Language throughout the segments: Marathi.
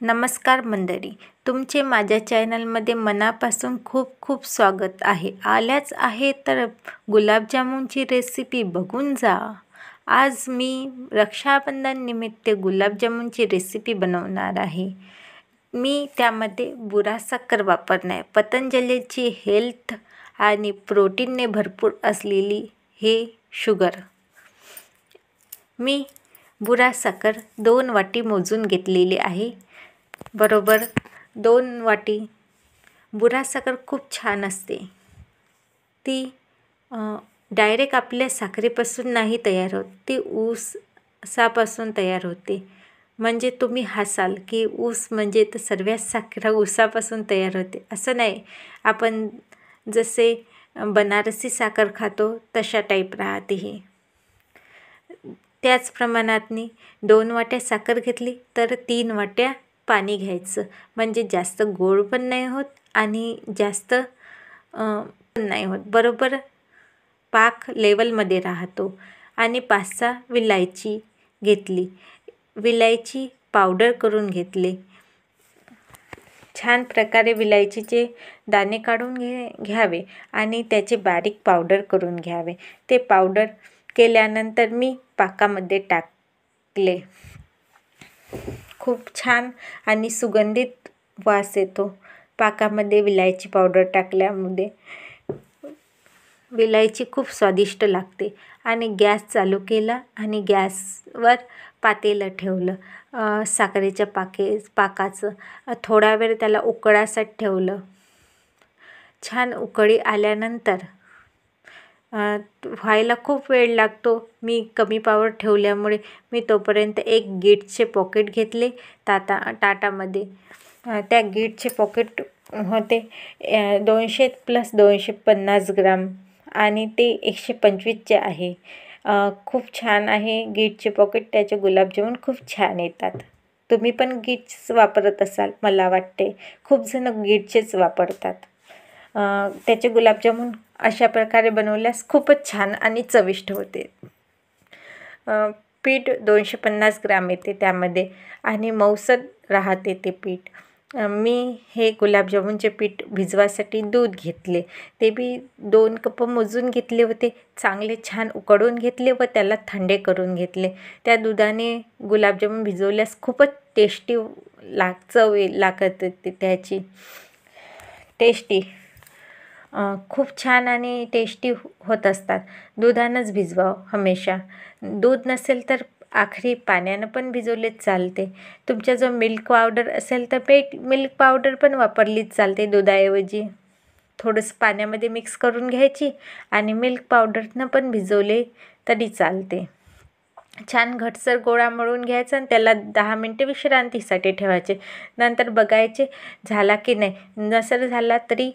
नमस्कार मंडळी, तुमचे माझ्या चॅनलमध्ये मनापासून खूप खूप स्वागत आहे. आल्याच आहे तर गुलाबजामुनची रेसिपी बघून जा. आज मी रक्षाबंधन निमित्त गुलाबजामुनची रेसिपी बनवणार आहे. मी त्यामध्ये बुरा साखर वापरणार. पतंजलीची हेल्थ आणि प्रोटीनने भरपूर असलेली हे शुगर. मी बुरा साखर 2 वाटी मोजून घेतलेली आहे. बरोबर 2 वाटी. बुरा साखर खूप छान असते. ती डायरेक्ट आपल्या साखरेपासून नाही तयार होत, ती ऊसापासून तयार होते. म्हणजे तुम्ही हसाल की ऊस म्हणजे तर सर्व साखर ऊसापासून तयार होते, असं नाही. आपण जसे बनारसी साखर खातो तशा टाईप राहते ही. त्याच प्रमाणातनी 2 वाट्या साखर घेतली तर 3 वाट्या पाणी घ्यायचं. म्हणजे जास्त गोड पण नाही होत आणि जास्त पण नाही होत. बरोबर पाक लेवलमध्ये राहतो. आणि 5-6 विलायची घेतली. विलायची पावडर करून घेतले. छान प्रकारे विलायचीचे दाणे काढून घ्यावे आणि त्याचे बारीक पावडर करून घ्यावे. ते पावडर केल्यानंतर मी पाकामध्ये टाकले. खूप छान आणि सुगंधित वास येतो पाकामध्ये विलायची पावडर टाकल्यामुळे. विलायची खूप स्वादिष्ट लागते. आणि गॅस चालू केला आणि गॅसवर पातेलं ठेवलं. साखरेच्या पाकाचं थोडा वेळ त्याला उकळासाठी ठेवलं. छान उकळी आल्यानंतर व्हायला खूप वेळ लागतो. मी कमी पावर ठेवल्यामुळे मी तोपर्यंत एक गीटचे पॉकेट घेतले ताटामध्ये. त्या गीटचे पॉकेट होते 200 + 250 ग्राम आणि ते 125चे आहे. खूप छान आहे गीटचे पॉकेट. त्याचे गुलाबजामुन खूप छान येतात. तुम्ही पण गीटच वापरत असाल मला वाटते. खूप जण गीटचेच वापरतात. त्याचे गुलाबजामुन अशा प्रकारे बनवल्यास खूपच छान आणि चविष्ट होते. पीठ 250 ग्राम येते त्यामध्ये आणि मऊसर राहते ते पीठ. मी हे गुलाबजामुनचे पीठ भिजवासाठी दूध घेतले. ते बी 2 कप मोजून घेतले होते. चांगले छान उकळून घेतले व त्याला थंडे करून घेतले. त्या दुधाने गुलाबजामुन भिजवल्यास खूपच टेस्टी चव लागत त्याची. टेस्टी खूप छान आणि टेस्टी होत असतात. दुधानंच भिजवावं हमेशा. दूध नसेल तर आखरी पाण्यानं पण भिजवलेच चालते. तुमच्याजवळ मिल्क पावडर असेल तर मिल्क पावडर पण वापरलीच चालते दुधाऐवजी. थोडंसं पाण्यामध्ये मिक्स करून घ्यायची आणि मिल्क पावडरनं पण भिजवले तरी चालते. छान घटसर गोळा मळून घ्यायचा आणि त्याला 10 मिनटे विश्रांतीसाठी ठेवायचे. नंतर बघायचे झाला की नाही. नसेल झाला तरी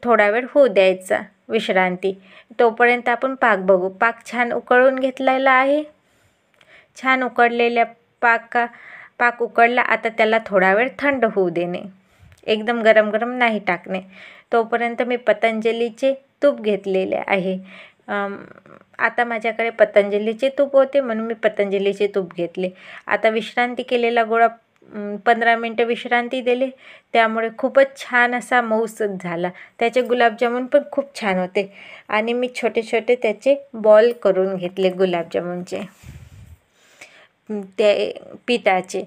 थोडा वेळ होऊ द्यायचा विश्रांती. तोपर्यंत आपण पाक बघू. पाक छान उकळून घेतलेला आहे. छान उकळलेल्या पाक उकळला. आता त्याला थोडा वेळ थंड होऊ देणे. एकदम गरम गरम नाही टाकणे. तोपर्यंत मी पतंजलीचे तूप घेतलेले आहे. आता माझ्याकडे पतंजलीचे तूप होते म्हणून मी पतंजलीचे तूप घेतले. आता विश्रांती केलेला गोळा 15 मिनटं विश्रांती दिली. त्यामुळे खूपच छान असा मऊसूत झाला. त्याचे गुलाबजामुन पण खूप छान होते. आणि मी छोटे छोटे त्याचे बॉल करून घेतले गुलाबजामुनचे. ते पिठाचे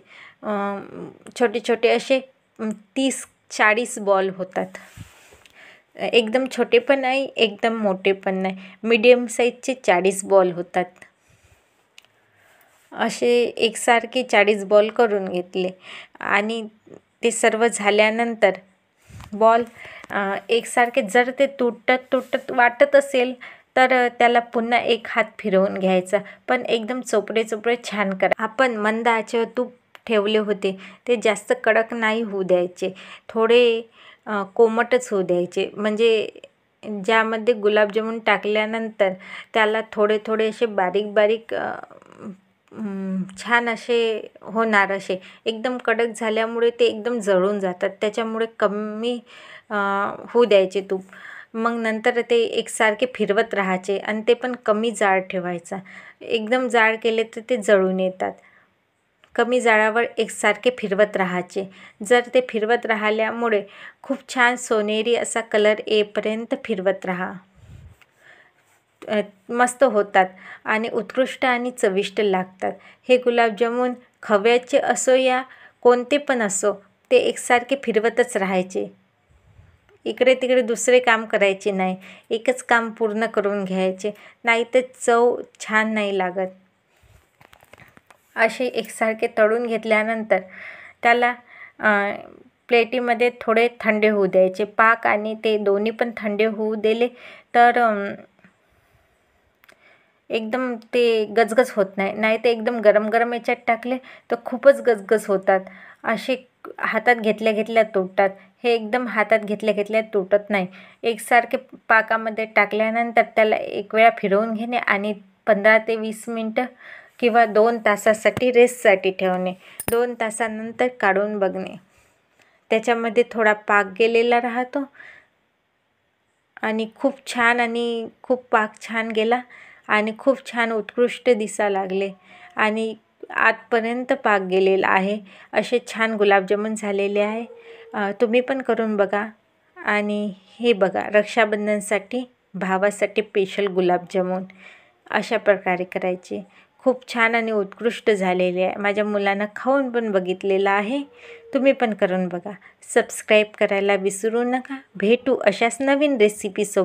छोटे छोटे असे 30-40 बॉल होतात. एकदम छोटे पण नाही, एकदम मोठे पण नाही. मीडियम साईजचे 40 बॉल होतात. असे एकसारखे 40 बॉल करून घेतले. आणि ते सर्व झाल्यानंतर बॉल एकसारखे जर ते तुटत वाटत असेल तर त्याला पुन्हा एक हात फिरवून घ्यायचा. पण एकदम चोपडे छान करा. आपण मंद आचेवर तूप ठेवले होते ते जास्त कडक नाही होऊ द्यायचे. थोडे कोमटच होऊ द्यायचे. म्हणजे ज्यामध्ये गुलाबजामुन टाकल्यानंतर त्याला थोडे थोडे असे बारीक बारीक छान असे होणार. असे एकदम कडक झाल्यामुळे ते एकदम जळून जातात. त्याच्यामुळे कमी होऊ द्यायचे तूप. मग नंतर ते एकसारखे फिरवत राहायचे आणि ते पण कमी जाड ठेवायचा. एकदम जाड केले तर ते जळून येतात. कमी जाळावर एकसारखे फिरवत राहायचे. जर ते फिरवत राहिल्यामुळे खूप छान सोनेरी असा कलर येईपर्यंत फिरवत राहा. मस्त होतात आणि उत्कृष्ट आणि चविष्ट लागतात. हे गुलाबजामुन खव्याचे असो या कोणते पण असो, ते एकसारखे फिरवतच राहायचे. इकडे तिकडे दुसरे काम करायचे नाही, एकच काम पूर्ण करून घ्यायचे, नाही तर चव छान नाही लागत. असे एकसारखे तळून घेतल्यानंतर त्याला प्लेटीमध्ये थोडे थंडे होऊ द्यायचे. पाक आणि ते दोन्ही पण थंडे होऊ दिले तर एकदम ते गजगज होत नाही. नाही तर एकदम गरम गरम याच्यात टाकले तर खूपच गजगज होतात. असे हातात घेतल्या घेतल्या तुटतात. हे एकदम हातात घेतल्या घेतल्या तुटत नाही. एकसारखे पाकामध्ये टाकल्यानंतर त्याला एक वेळा फिरवून घेणे आणि 15 ते 20 मिनटं किंवा 2 तासासाठी रेस्टसाठी ठेवणे. 2 तासानंतर काढून बघणे. त्याच्यामध्ये थोडा पाक गेलेला राहतो आणि खूप छान आणि खूप पाक छान गेला आणि खूप छान उत्कृष्ट दिसा लागले आणि आतपर्यंत पाक गेलेला आहे. असे छान गुलाबजामुन झालेले आहे. तुम्ही पण करून बघा. आणि हे बघा, रक्षाबंधनसाठी भावासाठी स्पेशल गुलाबजामुन अशा प्रकारे करायचे. खूप छान आणि उत्कृष्ट झालेले आहे. माझ्या मुलांना खाऊन पण बघितलेलं आहे. तुम्ही पण करून बघा. सबस्क्राईब करायला विसरू नका. भेटू अशाच नवीन रेसिपीसोबत.